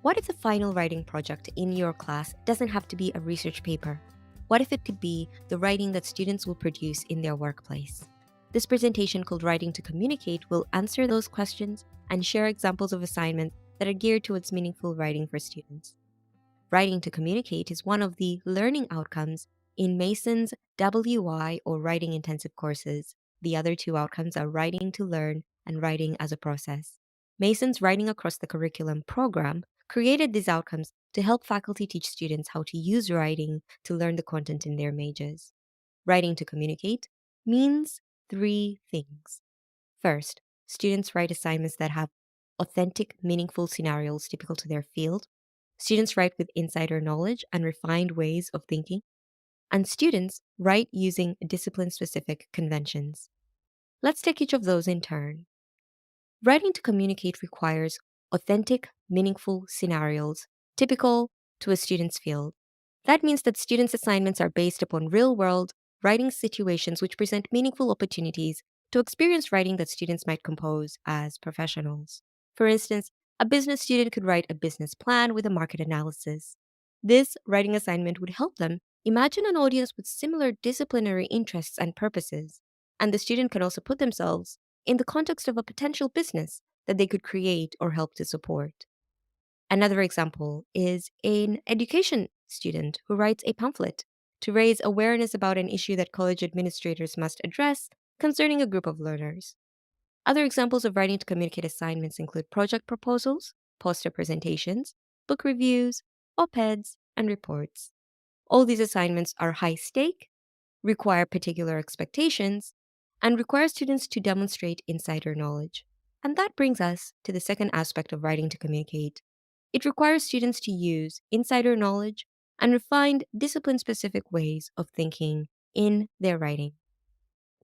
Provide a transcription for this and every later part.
What if the final writing project in your class doesn't have to be a research paper? What if it could be the writing that students will produce in their workplace? This presentation called Writing-to-Communicate will answer those questions and share examples of assignments that are geared towards meaningful writing for students. Writing-to-Communicate is one of the learning outcomes in Mason's WI or writing intensive courses. The other two outcomes are writing to learn and writing as a process. Mason's Writing Across the Curriculum program created these outcomes to help faculty teach students how to use writing to learn the content in their majors. Writing to communicate means 3 things. First, students write assignments that have authentic, meaningful scenarios typical to their field. Students write with insider knowledge and refined ways of thinking. And students write using discipline-specific conventions. Let's take each of those in turn. Writing to communicate requires authentic, meaningful scenarios typical to a student's field. That means that students' assignments are based upon real-world writing situations which present meaningful opportunities to experience writing that students might compose as professionals. For instance, a business student could write a business plan with a market analysis. This writing assignment would help them imagine an audience with similar disciplinary interests and purposes, and the student can also put themselves in the context of a potential business that they could create or help to support. Another example is an education student who writes a pamphlet to raise awareness about an issue that college administrators must address concerning a group of learners. Other examples of writing to communicate assignments include project proposals, poster presentations, book reviews, op-eds, and reports. All these assignments are high stake, require particular expectations, and require students to demonstrate insider knowledge. And that brings us to the second aspect of writing to communicate. It requires students to use insider knowledge and refined discipline-specific ways of thinking in their writing.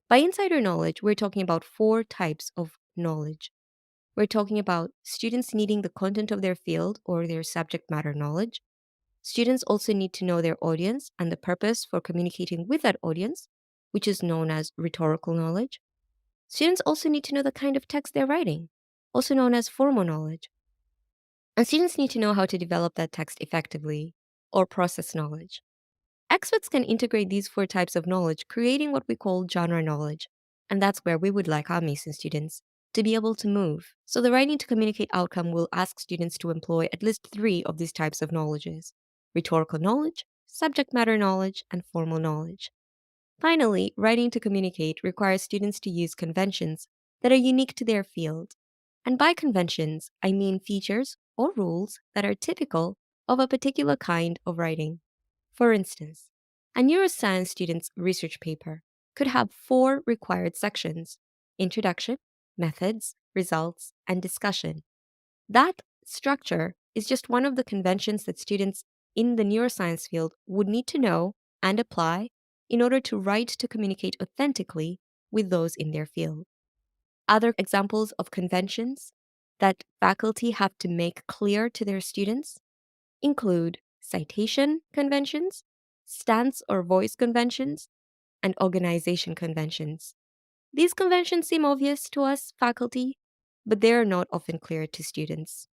By insider knowledge, we're talking about 4 types of knowledge. We're talking about students needing the content of their field or their subject matter knowledge. Students also need to know their audience and the purpose for communicating with that audience, which is known as rhetorical knowledge. Students also need to know the kind of text they're writing, also known as formal knowledge. And students need to know how to develop that text effectively, or process knowledge. Experts can integrate these 4 types of knowledge, creating what we call genre knowledge. And that's where we would like our Mason students to be able to move. So the writing to communicate outcome will ask students to employ at least 3 of these types of knowledges: rhetorical knowledge, subject matter knowledge, and formal knowledge. Finally, writing to communicate requires students to use conventions that are unique to their field. And by conventions, I mean features or rules that are typical of a particular kind of writing. For instance, a neuroscience student's research paper could have 4 required sections: introduction, methods, results, and discussion. That structure is just one of the conventions that students in the neuroscience field would need to know and apply in order to write to communicate authentically with those in their field. Other examples of conventions that faculty have to make clear to their students include citation conventions, stance or voice conventions, and organization conventions. These conventions seem obvious to us faculty, but they are not often clear to students.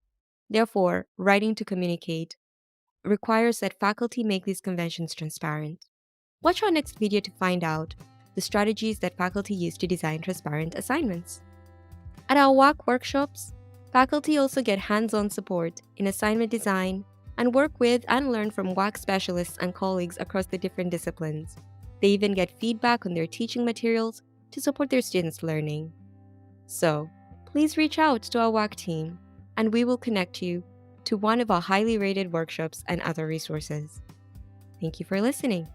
Therefore, writing to communicate requires that faculty make these conventions transparent. Watch our next video to find out the strategies that faculty use to design transparent assignments. At our WAC workshops, faculty also get hands-on support in assignment design and work with and learn from WAC specialists and colleagues across the different disciplines. They even get feedback on their teaching materials to support their students' learning. So, please reach out to our WAC team, and we will connect you to one of our highly rated workshops and other resources. Thank you for listening.